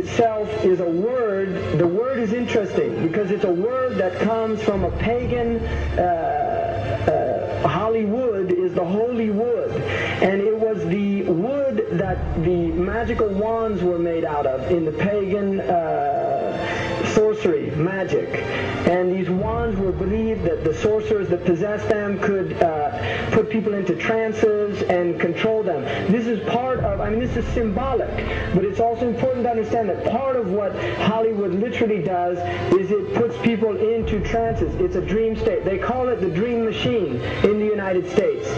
itself is a word. The word is interesting because it's a word that comes from a pagan. Hollywood is the holy wood, and it was the wood that the magical wands were made out of in the pagan sorcery, magic. And these wands were believed that the sorcerers that possessed them could put people into trances and control them. This is part of, this is symbolic, but it's also important to understand that part of what Hollywood literally does is it puts people into trances. It's a dream state. They call it the dream machine in the United States.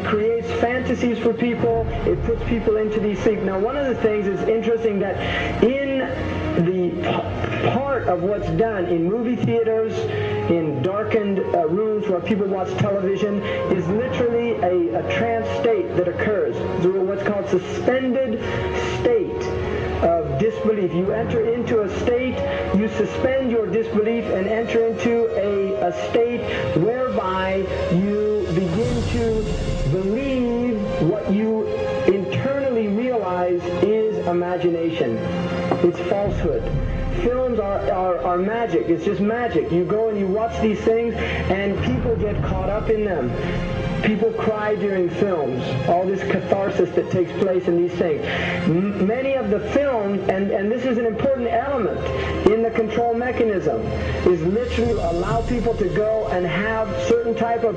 Creates fantasies for people. It puts people into these things. Now, one of the things is interesting that in the part of what's done in movie theaters, in darkened rooms where people watch television, is literally a trance state that occurs through what's called suspended state of disbelief. You enter into a state, you suspend your disbelief and enter into a state whereby you begin to believe what you internally realize is imagination. It's falsehood. Films are magic. It's just magic. You go and you watch these things and people get caught up in them. People cry during films, all this catharsis that takes place in these things. Many of the films, and this is an important element in the control mechanism, is literally allow people to go and have certain type of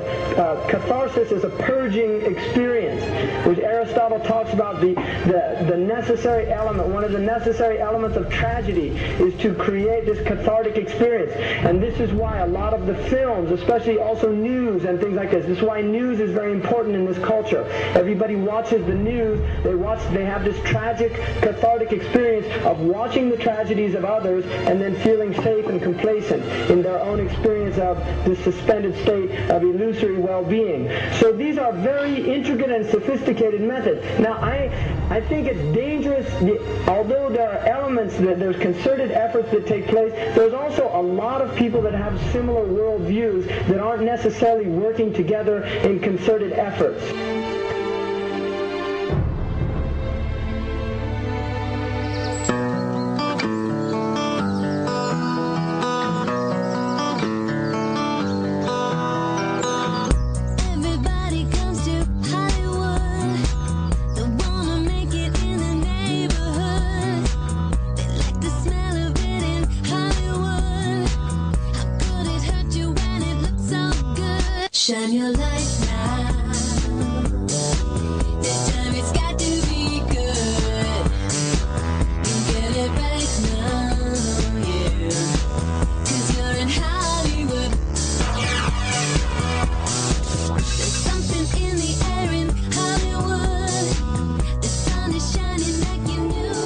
catharsis as a purging experience, which Aristotle talks about the necessary element. One of the necessary elements of tragedy is to create this cathartic experience. And this is why a lot of the films, especially also news and things like this is why news is very important in this culture. Everybody watches the news. They have this tragic, cathartic experience of watching the tragedies of others and then feeling safe and complacent in their own experience of this suspended state of illusory well-being. So these are very intricate and sophisticated methods. Now, I think it's dangerous, although there are elements, there's concerted efforts that take place, there's also a lot of people that have similar worldviews that aren't necessarily working together in concerted efforts. Shine your light now. This time it's got to be good. You get it right now, yeah. 'Cause you're in Hollywood. There's something in the air in Hollywood. The sun is shining like you knew.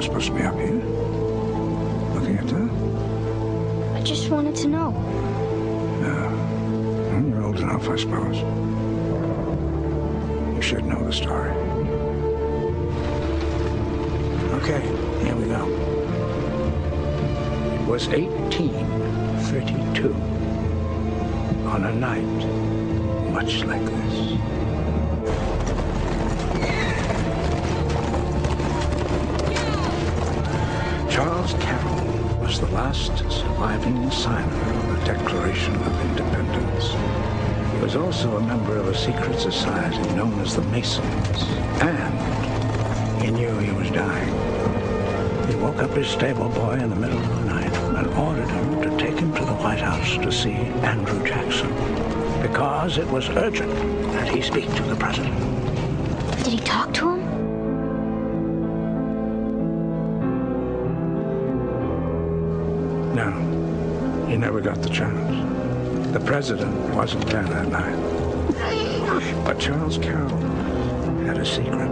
not supposed to be up here. Looking at that? I just wanted to know. Well, you're old enough, I suppose. You should know the story. Okay, here we go. It was 1832. On a night much like this. Charles Carroll was the last surviving signer of the Declaration of Independence. He was also a member of a secret society known as the Masons, and he knew he was dying. He woke up his stable boy in the middle of the night and ordered him to take him to the White House to see Andrew Jackson, because it was urgent that he speak to the president. Did he talk to him? No, he never got the chance. The president wasn't there that night. But Charles Carroll had a secret.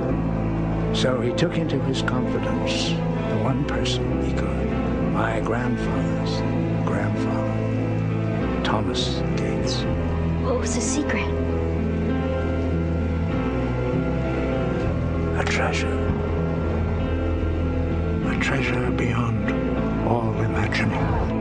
So he took into his confidence the one person he could. My grandfather's grandfather, Thomas Gates. What was the secret? A treasure. A treasure beyond all imagining.